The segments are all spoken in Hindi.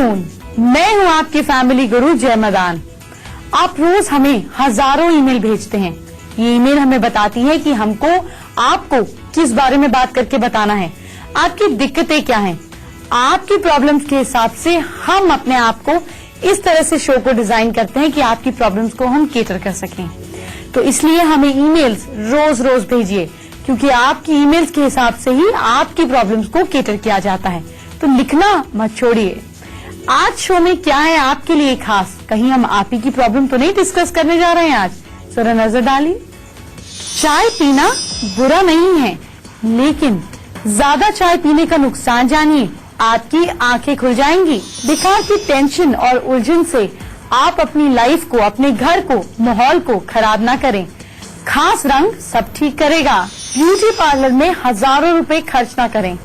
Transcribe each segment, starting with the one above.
आफ्टरनून, मैं हूं आपकी फैमिली गुरु जय मदान। आप रोज हमें हजारों ईमेल भेजते हैं। ये ईमेल हमें बताती है कि हमको आपको किस बारे में बात करके बताना है, आपकी दिक्कतें क्या हैं। आपकी प्रॉब्लम्स के हिसाब से हम अपने आप को इस तरह से शो को डिजाइन करते हैं कि आपकी प्रॉब्लम्स को हम केटर कर सकें। तो इसलिए हमें ईमेल्स रोज रोज भेजिए, क्योंकि आपकी ईमेल्स के हिसाब से ही आपकी प्रॉब्लम्स को केटर किया जाता है। तो लिखना मत छोड़िए। आज शो में क्या है आपके लिए खास? कहीं हम आप ही की प्रॉब्लम तो नहीं डिस्कस करने जा रहे हैं आज? जरा नजर डालिए। चाय पीना बुरा नहीं है, लेकिन ज्यादा चाय पीने का नुकसान जानिए। आपकी आंखें खुल जाएंगी। बेकार की टेंशन और उलझन से आप अपनी लाइफ को, अपने घर को, माहौल को खराब ना करें। खास रंग सब ठीक करेगा। ब्यूटी पार्लर में हजारों रुपए खर्च ना करें।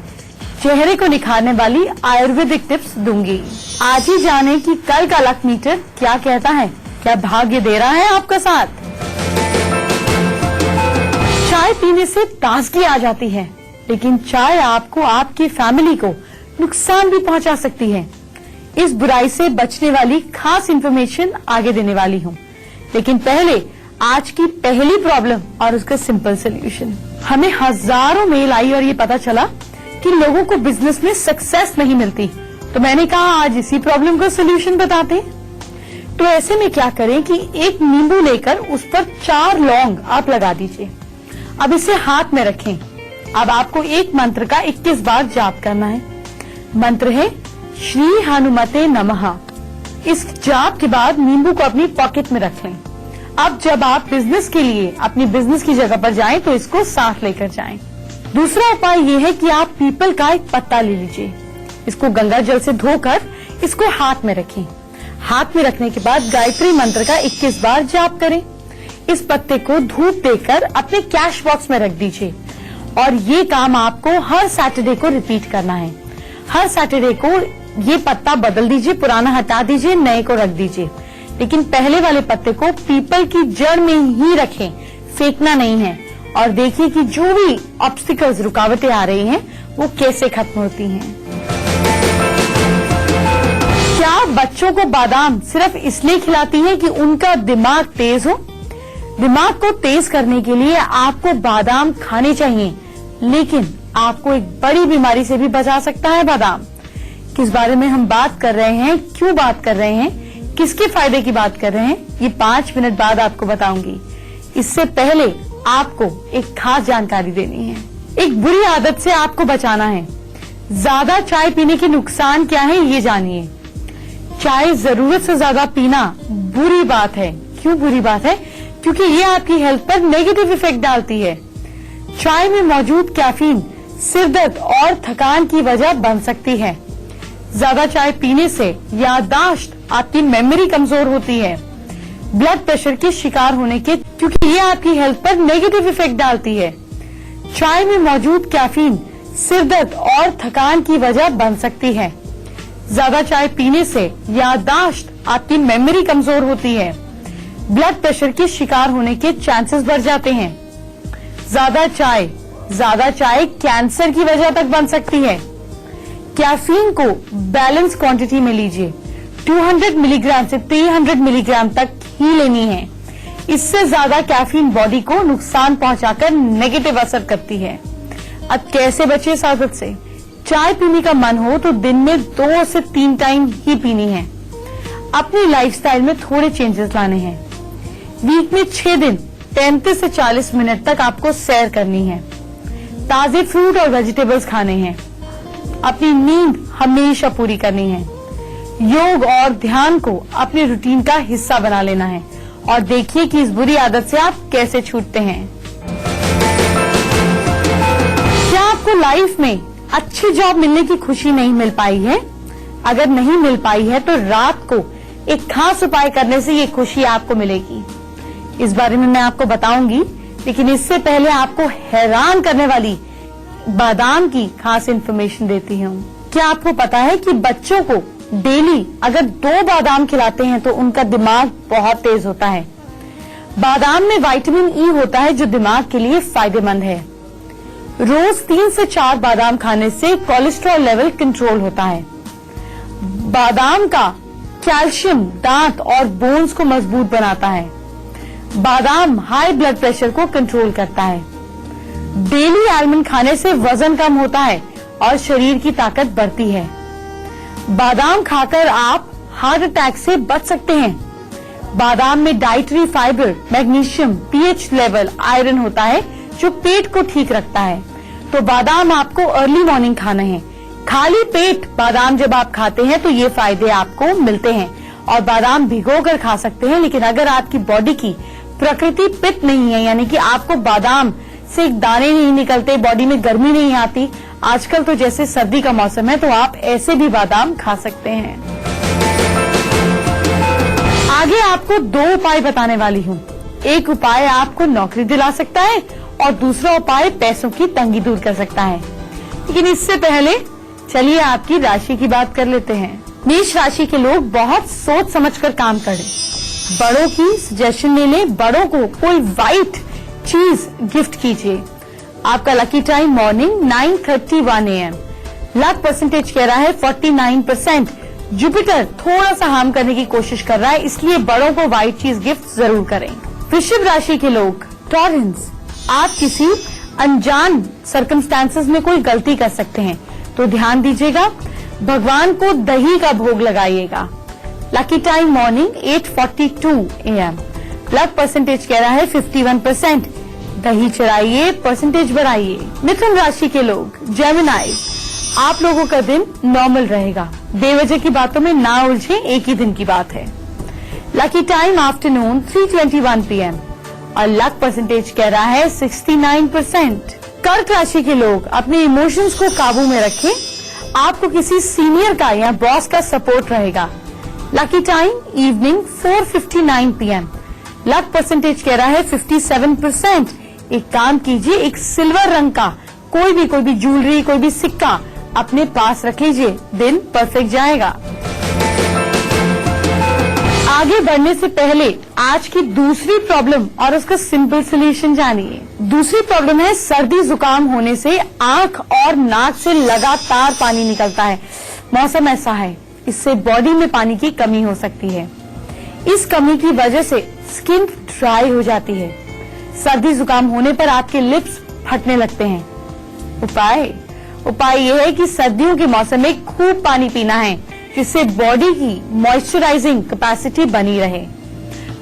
चेहरे को निखारने वाली आयुर्वेदिक टिप्स दूंगी। आज ही जाने कि कल का लक मीटर क्या कहता है। क्या भाग्य दे रहा है आपका साथ? चाय पीने से ताजगी आ जाती है, लेकिन चाय आपको, आपकी फैमिली को नुकसान भी पहुंचा सकती है। इस बुराई से बचने वाली खास इन्फॉर्मेशन आगे देने वाली हूँ, लेकिन पहले आज की पहली प्रॉब्लम और उसका सिंपल सोल्यूशन। हमें हजारों मेल आई और ये पता चला कि लोगों को बिजनेस में सक्सेस नहीं मिलती, तो मैंने कहा आज इसी प्रॉब्लम का सोल्यूशन बताते हैं। तो ऐसे में क्या करें कि एक नींबू लेकर उस पर 4 लौंग आप लगा दीजिए। अब इसे हाथ में रखें। अब आपको एक मंत्र का 21 बार जाप करना है। मंत्र है श्री हनुमते नमः। इस जाप के बाद नींबू को अपनी पॉकेट में रख लें। अब जब आप बिजनेस के लिए अपनी बिजनेस की जगह पर जाएं तो इसको साथ लेकर जाएं। दूसरा उपाय ये है कि आप पीपल का एक पत्ता ले लीजिए। इसको गंगा जल से धोकर इसको हाथ में रखें। हाथ में रखने के बाद गायत्री मंत्र का 21 बार जाप करें। इस पत्ते को धूप देकर अपने कैश बॉक्स में रख दीजिए और ये काम आपको हर सैटरडे को रिपीट करना है। हर सैटरडे को ये पत्ता बदल दीजिए, पुराना हटा दीजिए, नए को रख दीजिए, लेकिन पहले वाले पत्ते को पीपल की जड़ में ही रखें, फेंकना नहीं है। और देखिए कि जो भी ऑब्स्टिकल्स, रुकावटें आ रही हैं, वो कैसे खत्म होती हैं। क्या बच्चों को बादाम सिर्फ इसलिए खिलाती हैं कि उनका दिमाग तेज हो? दिमाग को तेज करने के लिए आपको बादाम खाने चाहिए, लेकिन आपको एक बड़ी बीमारी से भी बचा सकता है बादाम। किस बारे में हम बात कर रहे हैं, क्यों बात कर रहे हैं, किसके फायदे की बात कर रहे हैं, ये 5 मिनट बाद आपको बताऊंगी। इससे पहले आपको एक खास जानकारी देनी है। एक बुरी आदत से आपको बचाना है। ज्यादा चाय पीने के नुकसान क्या है, ये जानिए। चाय जरूरत से ज्यादा पीना बुरी बात है। क्यों बुरी बात है? क्योंकि ये आपकी हेल्थ पर नेगेटिव इफेक्ट डालती है। चाय में मौजूद कैफीन सिरदर्द और थकान की वजह बन सकती है। ज्यादा चाय पीने से याददाश्त, आपकी मेमोरी कमजोर होती है। ब्लड प्रेशर के शिकार होने के, क्योंकि ये आपकी हेल्थ पर नेगेटिव इफेक्ट डालती है। चाय में मौजूद कैफीन सिरदर्द और थकान की वजह बन सकती है। ज्यादा चाय पीने से याददाश्त, आपकी मेमोरी कमजोर होती है। ब्लड प्रेशर के शिकार होने के चांसेस बढ़ जाते हैं। ज्यादा चाय कैंसर की वजह तक बन सकती है। कैफीन को बैलेंस क्वांटिटी में लीजिए। 200 मिलीग्राम से 300 मिलीग्राम तक ही लेनी है। इससे ज्यादा कैफीन बॉडी को नुकसान पहुंचाकर नेगेटिव असर करती है। अब कैसे बचे इस आदत से? चाय पीने का मन हो तो दिन में 2 से 3 टाइम ही पीनी है। अपनी लाइफस्टाइल में थोड़े चेंजेस लाने हैं। वीक में 6 दिन 35 से 40 मिनट तक आपको सैर करनी है। ताजे फ्रूट और वेजिटेबल्स खाने हैं। अपनी नींद हमेशा पूरी करनी है। योग और ध्यान को अपने रूटीन का हिस्सा बना लेना है और देखिए कि इस बुरी आदत से आप कैसे छूटते हैं। क्या आपको लाइफ में अच्छी जॉब मिलने की खुशी नहीं मिल पाई है? अगर नहीं मिल पाई है तो रात को एक खास उपाय करने से ये खुशी आपको मिलेगी। इस बारे में मैं आपको बताऊंगी, लेकिन इससे पहले आपको हैरान करने वाली बादाम की खास इन्फॉर्मेशन देती हूँ। क्या आपको पता है कि बच्चों को डेली अगर 2 बादाम खिलाते हैं तो उनका दिमाग बहुत तेज होता है। बादाम में विटामिन ई होता है जो दिमाग के लिए फायदेमंद है। रोज 3 से 4 बादाम खाने से कोलेस्ट्रॉल लेवल कंट्रोल होता है। बादाम का कैल्शियम दांत और बोन्स को मजबूत बनाता है। बादाम हाई ब्लड प्रेशर को कंट्रोल करता है। डेली आलमंड खाने से वजन कम होता है और शरीर की ताकत बढ़ती है। बादाम खाकर आप हार्ट अटैक से बच सकते हैं। बादाम में dietary fibre, magnesium, pH level, iron होता है जो पेट को ठीक रखता है। तो बादाम आपको अर्ली मॉर्निंग खाना है। खाली पेट बादाम जब आप खाते हैं तो ये फायदे आपको मिलते हैं। और बादाम भिगोकर खा सकते हैं, लेकिन अगर आपकी बॉडी की प्रकृति पित्त नहीं है, यानी कि आपको बादाम से दाने नहीं निकलते, बॉडी में गर्मी नहीं आती, आजकल तो जैसे सर्दी का मौसम है, तो आप ऐसे भी बादाम खा सकते हैं। आगे आपको 2 उपाय बताने वाली हूँ। एक उपाय आपको नौकरी दिला सकता है और दूसरा उपाय पैसों की तंगी दूर कर सकता है। लेकिन इससे पहले चलिए आपकी राशि की बात कर लेते हैं। मेष राशि के लोग बहुत सोच समझकर काम करें, बड़ों की सजेशन ले लें, बड़ों को कोई व्हाइट चीज गिफ्ट कीजिए। आपका lucky time morning 9:31 AM। Luck percentage कह रहा है 49%। जुपिटर थोड़ा सा हार्म करने की कोशिश कर रहा है, इसलिए बड़ों को व्हाइट चीज गिफ्ट जरूर करें। वृषभ राशि के लोग टॉरेंस, आप किसी अनजान सर्कमस्टांसेस में कोई गलती कर सकते हैं, तो ध्यान दीजिएगा। भगवान को दही का भोग लगाइएगा। Lucky time morning 8:42 AM। Luck percentage कह रहा है 51%। दही चढ़ाइए, परसेंटेज बढ़ाइए। मिथुन राशि के लोग जेमिनी, आप लोगों का दिन नॉर्मल रहेगा। बेवजह की बातों में ना उलझे, एक ही दिन की बात है। लकी टाइम आफ्टरनून 3:21 PM और लक परसेंटेज कह रहा है 69%। कर्क राशि के लोग अपने इमोशंस को काबू में रखें। आपको किसी सीनियर का या बॉस का सपोर्ट रहेगा। Lucky time evening 4:59 PM। Luck percentage कह रहा है 57%। एक काम कीजिए, एक सिल्वर रंग का कोई भी ज्वेलरी, कोई भी सिक्का अपने पास रख लीजिए, दिन परफेक्ट जाएगा। आगे बढ़ने से पहले आज की दूसरी प्रॉब्लम और उसका सिंपल सॉल्यूशन जानिए। दूसरी प्रॉब्लम है सर्दी जुकाम होने से आंख और नाक से लगातार पानी निकलता है। मौसम ऐसा है, इससे बॉडी में पानी की कमी हो सकती है। इस कमी की वजह से स्किन ड्राई हो जाती है। सर्दी जुकाम होने पर आपके लिप्स फटने लगते हैं। उपाय यह है कि सर्दियों के मौसम में खूब पानी पीना है, जिससे बॉडी की मॉइस्चराइजिंग कैपेसिटी बनी रहे।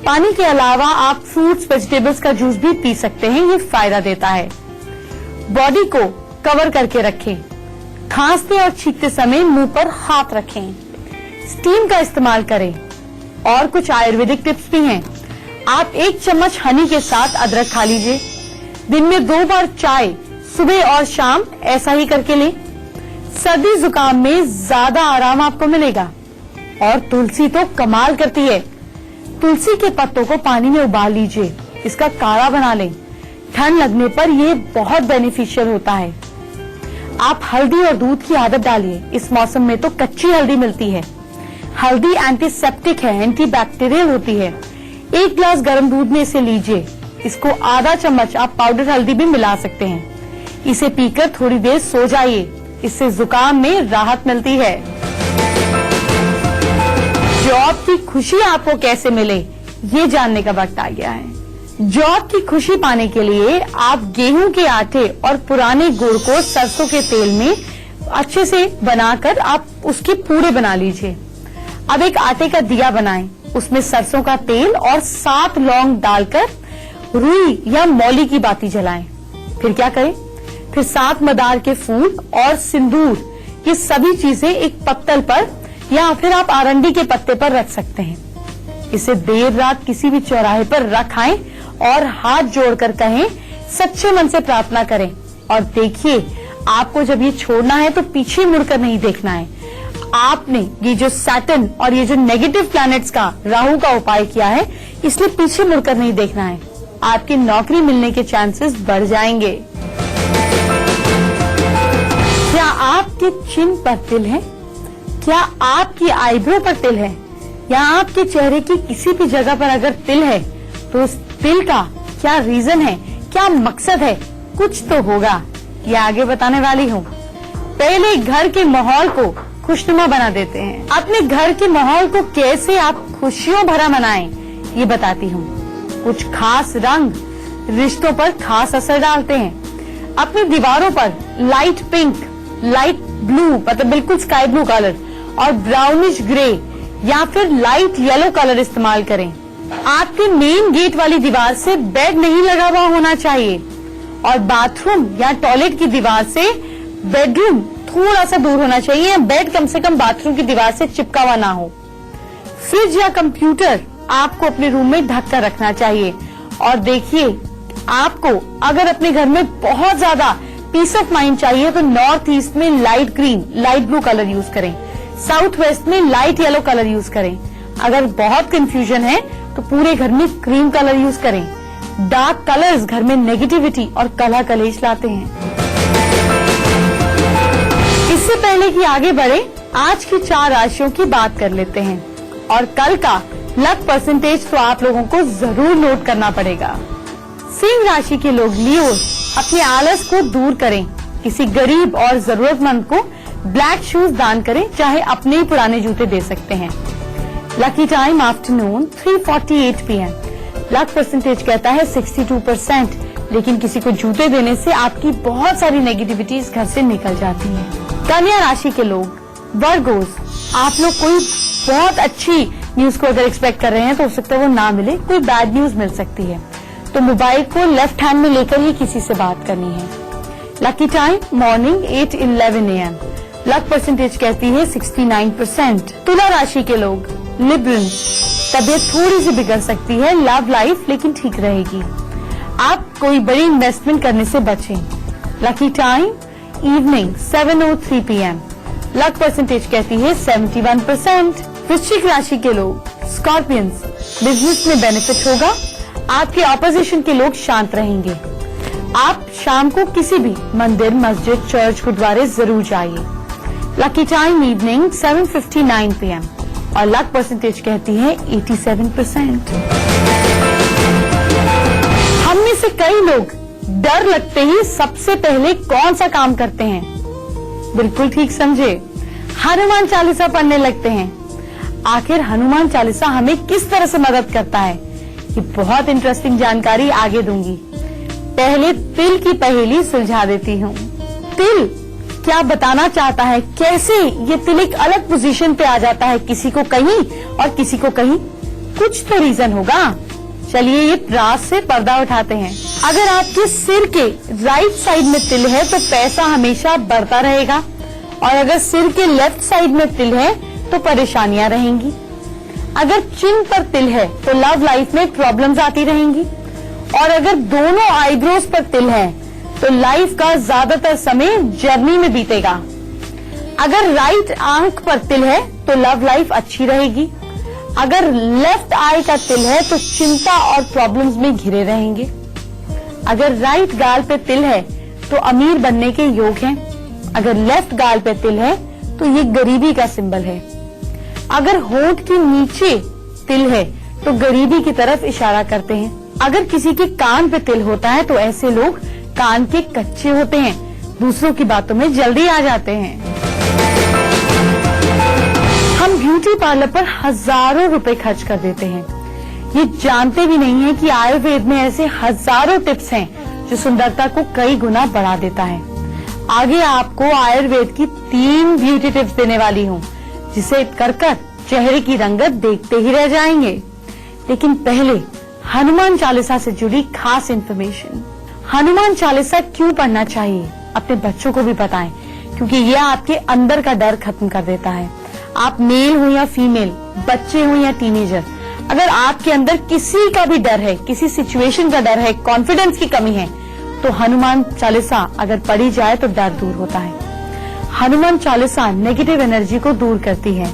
पानी के अलावा आप फ्रूट्स, वेजिटेबल्स का जूस भी पी सकते हैं, ये फायदा देता है। बॉडी को कवर करके रखें। खांसते और छींकते समय मुंह पर हाथ रखें। स्टीम का इस्तेमाल करें। और कुछ आयुर्वेदिक टिप्स भी हैं। आप 1 चम्मच हनी के साथ अदरक खा लीजिए। दिन में 2 बार चाय, सुबह और शाम, ऐसा ही करके लें। सर्दी जुकाम में ज्यादा आराम आपको मिलेगा। और तुलसी तो कमाल करती है। तुलसी के पत्तों को पानी में उबाल लीजिए, इसका काढ़ा बना लें। ठंड लगने पर यह बहुत बेनिफिशियल होता है। आप हल्दी और दूध की आदत डालिए। इस मौसम में तो कच्ची हल्दी मिलती है। हल्दी एंटीसेप्टिक है, एंटीबैक्टीरियल होती है। 1 गिलास गर्म दूध में इसे लीजिए। इसको आधा चम्मच आप पाउडर हल्दी भी मिला सकते हैं। इसे पीकर थोड़ी देर सो जाइए, इससे जुकाम में राहत मिलती है। जॉब की खुशी आपको कैसे मिले, ये जानने का वक्त आ गया है। जॉब की खुशी पाने के लिए आप गेहूं के आटे और पुराने गुड़ को सरसों के तेल में अच्छे से बनाकर आप उसके पूरे बना लीजिए। अब एक आटे का दिया बनाएं, उसमें सरसों का तेल और 7 लौंग डालकर रुई या मौली की बाती जलाएं। फिर क्या करें? फिर 7 मदार के फूल और सिंदूर, ये सभी चीजें एक पत्तल पर या फिर आप आरंडी के पत्ते पर रख सकते हैं। इसे देर रात किसी भी चौराहे पर रखाएं और हाथ जोड़कर कहें, सच्चे मन से प्रार्थना करें। और देखिए, आपको जब ये छोड़ना है तो पीछे मुड़कर नहीं देखना है। आपने ये जो सैटर्न और ये जो नेगेटिव प्लैनेट्स का, राहु का उपाय किया है, इसलिए पीछे मुड़कर नहीं देखना है। आपकी नौकरी मिलने के चांसेस बढ़ जाएंगे। क्या आपके चिन्ह पर तिल है? क्या आपकी आईब्रो पर तिल है? या आपके चेहरे की किसी भी जगह पर अगर तिल है तो इस तिल का क्या रीजन है, क्या मकसद है? कुछ तो होगा, ये आगे बताने वाली हूँ। पहले घर के माहौल को खुशनुमा बना देते हैं। अपने घर के माहौल को कैसे आप खुशियों भरा मनाएं, ये बताती हूँ। कुछ खास रंग रिश्तों पर खास असर डालते हैं। अपनी दीवारों पर लाइट पिंक, लाइट ब्लू मतलब बिल्कुल स्काई ब्लू कलर और ब्राउनिश ग्रे या फिर लाइट येलो कलर इस्तेमाल करें। आपके मेन गेट वाली दीवार से बेड नहीं लगा हुआ होना चाहिए और बाथरूम या टॉयलेट की दीवार से बेडरूम थोड़ा सा दूर होना चाहिए या बेड कम से कम बाथरूम की दीवार से चिपका हुआ ना हो। फ्रिज या कंप्यूटर आपको अपने रूम में ढक कर रखना चाहिए। और देखिए, आपको अगर अपने घर में बहुत ज्यादा पीस ऑफ माइंड चाहिए तो नॉर्थ ईस्ट में light green, light blue colour use करें, साउथ वेस्ट में लाइट येलो कलर यूज करें। अगर बहुत कंफ्यूजन है तो पूरे घर में क्रीम कलर यूज करें। डार्क कलर्स घर में नेगेटिविटी और कलह कलेश लाते हैं। इससे पहले कि आगे बढ़े, आज की 4 राशियों की बात कर लेते हैं और कल का लक परसेंटेज तो आप लोगों को जरूर नोट करना पड़ेगा। सिंह राशि के लोग लियो, अपने आलस को दूर करें। किसी गरीब और जरूरतमंद को ब्लैक शूज दान करें, चाहे अपने ही पुराने जूते दे सकते हैं। Lucky time afternoon 3:48 PM। Luck percentage कहता है 62%, लेकिन किसी को जूते देने से आपकी बहुत सारी नेगेटिविटीज घर से निकल जाती है। कन्या राशि के लोग वर्गोस, आप लोग कोई बहुत अच्छी न्यूज को अगर एक्सपेक्ट कर रहे हैं तो हो सकता है वो ना मिले, कोई बैड न्यूज मिल सकती है, तो मोबाइल को लेफ्ट हैंड में लेकर ही किसी से बात करनी है। Lucky time morning 8:11 AM। Luck percentage कहती है 69%। तुला राशि के लोग लिबरल, तबीयत थोड़ी सी बिगड़ सकती है, लव लाइफ लेकिन ठीक रहेगी। आप कोई बड़ी इन्वेस्टमेंट करने से बचें। Lucky time evening 7:03 PM। Luck percentage कहती है 71%। वृश्चिक राशि के लोग स्कॉर्पियंस, बिजनेस में बेनिफिट होगा। आपके ऑपोजिशन के लोग शांत रहेंगे। आप शाम को किसी भी मंदिर, मस्जिद, चर्च, गुरुद्वारे जरूर जाइए। लकी टाइम इवनिंग 7:59 PM और लक परसेंटेज कहती है 87%। हम में से कई लोग डर लगते ही सबसे पहले कौन सा काम करते हैं? बिल्कुल ठीक समझे, हनुमान चालीसा पढ़ने लगते हैं। आखिर हनुमान चालीसा हमें किस तरह से मदद करता है, ये बहुत इंटरेस्टिंग जानकारी आगे दूंगी। पहले तिल की पहेली सुलझा देती हूँ। तिल क्या बताना चाहता है, कैसे ये तिल एक अलग पोजीशन पे आ जाता है, किसी को कहीं और किसी को कहीं? कुछ तो रीजन होगा। चलिए ये राज से पर्दा उठाते हैं। अगर आपके सिर के राइट साइड में तिल है तो पैसा हमेशा बढ़ता रहेगा, और अगर सिर के लेफ्ट साइड में तिल है तो परेशानियां रहेंगी। अगर चिन पर तिल है तो लव लाइफ में प्रॉब्लम्स आती रहेंगी, और अगर दोनों आईब्रोज पर तिल है तो लाइफ का ज्यादातर समय जर्नी में बीतेगा। अगर राइट आंख पर तिल है तो लव लाइफ अच्छी रहेगी। अगर लेफ्ट आई का तिल है तो चिंता और प्रॉब्लम्स में घिरे रहेंगे। अगर राइट गाल पे तिल है तो अमीर बनने के योग हैं। अगर लेफ्ट गाल पे तिल है तो ये गरीबी का सिंबल है। अगर होंठ के नीचे तिल है तो गरीबी की तरफ इशारा करते हैं। अगर किसी के कान पे तिल होता है तो ऐसे लोग कान के कच्चे होते हैं, दूसरों की बातों में जल्दी आ जाते हैं। हम ब्यूटी पार्लर पर हजारों रुपए खर्च कर देते हैं, ये जानते भी नहीं है कि आयुर्वेद में ऐसे हजारों टिप्स हैं जो सुंदरता को कई गुना बढ़ा देता है। आगे आपको आयुर्वेद की 3 ब्यूटी टिप्स देने वाली हूँ, जिसे कर चेहरे की रंगत देखते ही रह जाएंगे। लेकिन पहले हनुमान चालीसा से जुड़ी खास इन्फॉर्मेशन। हनुमान चालीसा क्यों पढ़ना चाहिए, अपने बच्चों को भी बताएं, क्योंकि यह आपके अंदर का डर खत्म कर देता है। आप मेल हो या फीमेल, बच्चे हो या टीनेजर, अगर आपके अंदर किसी का भी डर है, किसी सिचुएशन का डर है, कॉन्फिडेंस की कमी है, तो हनुमान चालीसा अगर पढ़ी जाए तो डर दूर होता है। हनुमान चालीसा नेगेटिव एनर्जी को दूर करती है,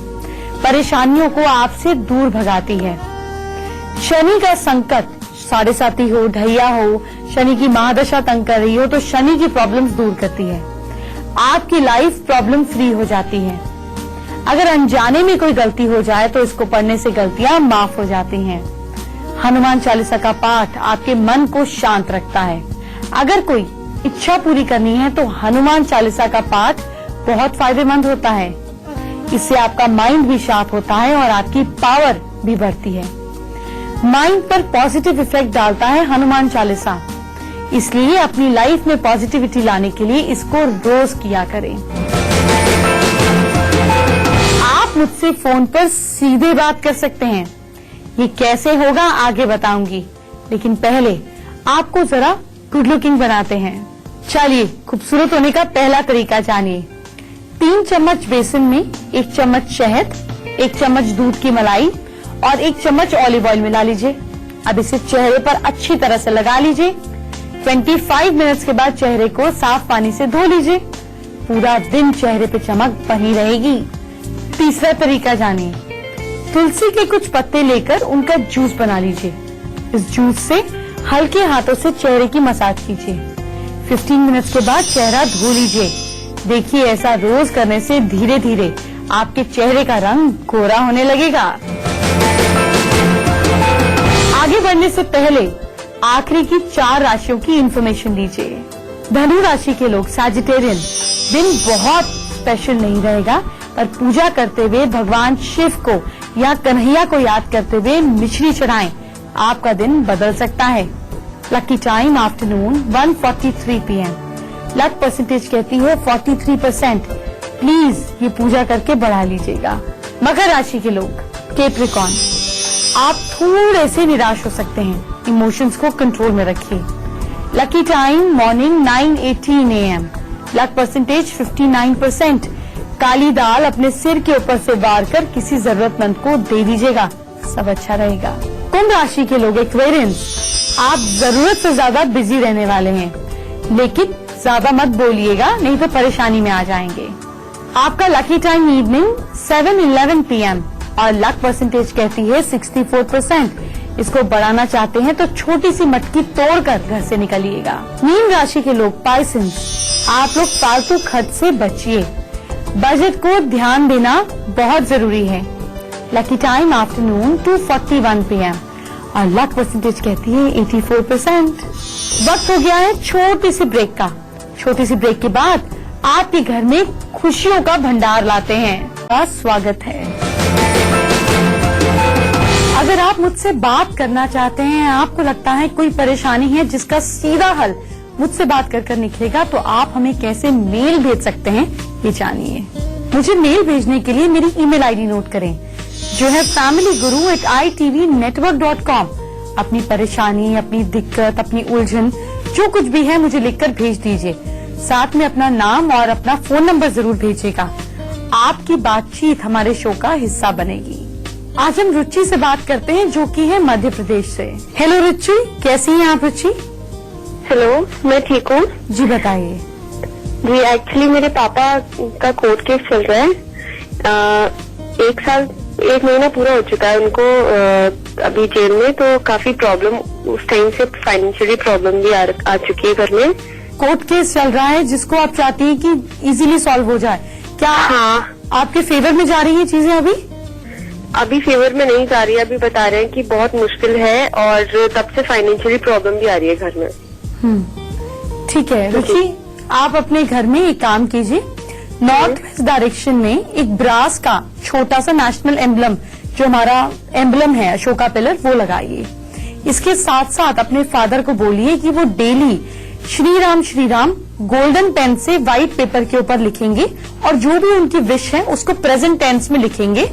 परेशानियों को आपसे दूर भगाती है। शनि का संकट, 7.5 हो, ढैया हो, शनि की महादशा तंग कर रही हो तो शनि की प्रॉब्लम्स दूर करती है। आपकी लाइफ प्रॉब्लम फ्री हो जाती है। अगर अनजाने में कोई गलती हो जाए तो इसको पढ़ने से गलतियां माफ हो जाती हैं। हनुमान चालीसा का पाठ आपके मन को शांत रखता है। अगर कोई इच्छा पूरी करनी है तो हनुमान चालीसा का पाठ बहुत फायदेमंद होता है। इससे आपका माइंड भी शार्प होता है और आपकी पावर भी बढ़ती है। माइंड पर पॉजिटिव इफेक्ट डालता है हनुमान चालीसा, इसलिए अपनी लाइफ में पॉजिटिविटी लाने के लिए इसको रोज किया करें। आप मुझसे फोन पर सीधे बात कर सकते हैं। ये कैसे होगा आगे बताऊंगी, लेकिन पहले आपको जरा गुड लुकिंग बनाते हैं। चलिए खूबसूरत होने का पहला तरीका जानिए। 3 चम्मच बेसन में 1 चम्मच शहद, 1 चम्मच दूध की मलाई और 1 चम्मच ऑलिव ऑयल मिला लीजिए। अब इसे चेहरे पर अच्छी तरह से लगा लीजिए। 25 मिनट्स के बाद चेहरे को साफ पानी से धो लीजिए। पूरा दिन चेहरे पे चमक बनी रहेगी। तीसरा तरीका जानिए। तुलसी के कुछ पत्ते लेकर उनका जूस बना लीजिए। इस जूस से हल्के हाथों से चेहरे की मसाज कीजिए। 15 मिनट्स के बाद चेहरा धो लीजिए। देखिए ऐसा रोज करने से धीरे धीरे आपके चेहरे का रंग गोरा होने लगेगा। आगे बढ़ने से पहले आखिरी की 4 राशियों की इंफॉर्मेशन लीजिए। धनु राशि के लोग सैजिटेरियन, दिन बहुत स्पेशल नहीं रहेगा, पर पूजा करते हुए भगवान शिव को या कन्हैया को याद करते हुए मिश्री चढ़ाएं, आपका दिन बदल सकता है। Lucky time afternoon 1:43 PM। Luck percentage कहती है 43%। प्लीज ये पूजा करके बढ़ा लीजिएगा। मकर राशि के लोग कैप्रिकॉर्न, आप थोड़े से निराश हो सकते हैं, इमोशंस को कंट्रोल में रखिए। Lucky time morning 9:18 AM। Luck percentage 59%। काली दाल अपने सिर के ऊपर से वार कर किसी जरूरतमंद को दे दीजिएगा, सब अच्छा रहेगा। कुंभ राशि के लोग एक्वेरियंस, आप जरूरत से ज्यादा बिजी रहने वाले हैं, लेकिन ज्यादा मत बोलिएगा नहीं तो परेशानी में आ जाएंगे। आपका लकी टाइम इवनिंग 7:11 PM और लक परसेंटेज कहती है 64%। इसको बढ़ाना चाहते हैं तो छोटी सी मटकी तोड़कर घर से निकलिएगा। मीन राशि के लोग पाइसेंस, आप लोग फालतू खर्च से बचिए। बजट को ध्यान देना बहुत जरूरी है। लकी टाइम आफ्टरनून 2:41 PM और लक परसेंटेज कहती है 84%। वक्त हो गया है छोटी सी ब्रेक का। छोटी सी ब्रेक के बाद आपके घर में खुशियों का भंडार लाते हैं। आपका स्वागत है। अगर आप मुझसे बात करना चाहते हैं, आपको लगता है कोई परेशानी है जिसका सीधा हल मुझसे बात कर निकलेगा, तो आप हमें कैसे मेल भेज सकते हैं ये जानिए। मुझे मेल भेजने के लिए मेरी ईमेल आईडी नोट करें, जो है familyguru@itvnetwork.com। अपनी परेशानी, अपनी दिक्कत, अपनी उलझन जो कुछ भी है मुझे लिखकर भेज दीजिए। साथ में अपना नाम और अपना फोन नंबर जरूर भेजिएगा। आपकी बातचीत हमारे शो का हिस्सा बनेगी। आज हम रुचि से बात करते हैं, जो कि है मध्य प्रदेश से। हेलो रुचि, कैसी हैं आप रुचि? हेलो, मैं ठीक हूँ जी, बताइए। जी, एक्चुअली मेरे पापा का कोर्ट केस चल रहा है। 1 महीना पूरा हो चुका है उनको अभी जेल में, तो काफी प्रॉब्लम, उस टाइम से फाइनेंशियली प्रॉब्लम भी आ चुकी है घर में। कोर्ट केस चल रहा है जिसको आप चाहती हैं कि इजीली सॉल्व हो जाए, क्या? हाँ। आपके फेवर में जा रही है चीजें? अभी फेवर में नहीं जा रही है। अभी बता रहे हैं कि बहुत मुश्किल है और तब से फाइनेंशियली प्रॉब्लम भी आ रही है घर में। ठीक है रुचि, आप अपने घर में एक काम कीजिए। नॉर्थ वेस्ट डायरेक्शन में एक ब्रास का छोटा सा नेशनल एम्बलम, जो हमारा एम्बलम है अशोका पिलर, वो लगाइए। इसके साथ साथ अपने फादर को बोलिए कि वो daily Shri Ram golden pen से व्हाइट पेपर के ऊपर लिखेंगे और जो भी उनकी विश है उसको प्रेजेंट टेंस में लिखेंगे।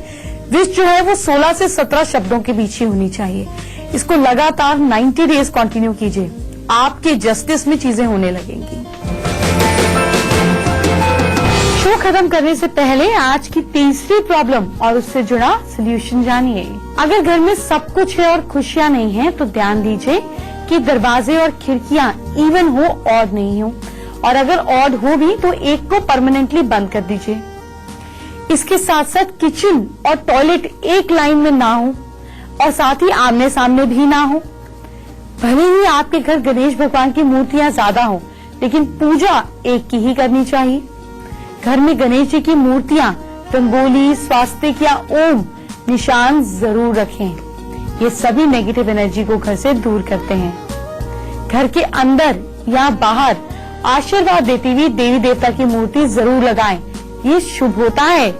विश जो है वो 16 से 17 शब्दों के बीच ही होनी चाहिए। इसको लगातार 90 डेज कंटिन्यू कीजिए, आपके जस्टिस में चीजें होने लगेंगी। शो खत्म करने से पहले आज की तीसरी प्रॉब्लम और उससे जुड़ा सोल्यूशन जानिए। अगर घर में सब कुछ है और खुशियां नहीं है, तो ध्यान दीजिए कि दरवाजे और खिड़कियां इवन हो, ऑड नहीं हो, और अगर ऑड हो भी तो एक को परमानेंटली बंद कर दीजिए। इसके साथ साथ किचन और टॉयलेट एक लाइन में ना हो और साथ ही आमने सामने भी ना हो। भले ही आपके घर गणेश भगवान की मूर्तियां ज्यादा हो, लेकिन पूजा एक की ही करनी चाहिए। घर में गणेश जी की मूर्तियां, रंगोली, स्वास्तिक या ओम निशान जरूर रखें। ये सभी नेगेटिव एनर्जी को घर से दूर करते हैं। घर के अंदर या बाहर आशीर्वाद देती हुई देवी देवता की मूर्ति जरूर लगाएं, ये शुभ होता है।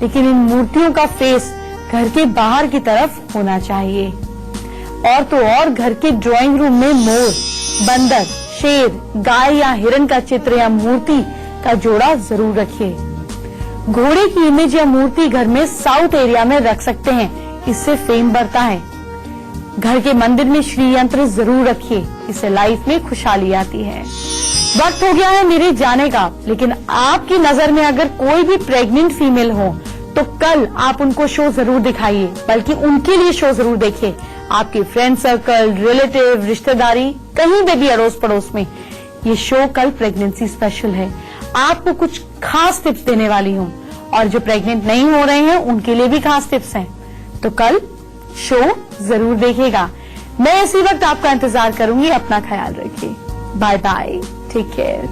लेकिन इन मूर्तियों का फेस घर के बाहर की तरफ होना चाहिए। और तो और घर के ड्राइंग रूम में मोर, बंदर, शेर, गाय या हिरण का चित्र या मूर्ति का जोड़ा जरूर रखिए। घोड़े की इमेज या मूर्ति घर में साउथ एरिया में रख सकते हैं, इससे फेम बढ़ता है। घर के मंदिर में श्री यंत्र जरूर रखिए, इससे लाइफ में खुशहाली आती है। वक्त हो गया है मेरे जाने का, लेकिन आपकी नजर में अगर कोई भी प्रेग्नेंट फीमेल हो तो कल आप उनको शो जरूर दिखाइए, बल्कि उनके लिए शो जरूर देखिए। आपके फ्रेंड सर्कल, रिलेटिव, रिश्तेदारी, कहीं पे भी अड़ोस पड़ोस में ये शो कल प्रेगनेंसी स्पेशल है। आपको कुछ खास टिप्स देने वाली हूँ, और जो प्रेग्नेंट नहीं हो रहे हैं उनके लिए भी खास टिप्स हैं। तो कल शो जरूर देखिएगा। मैं इसी वक्त आपका इंतजार करूंगी। अपना ख्याल रखिए। Bye bye, take care.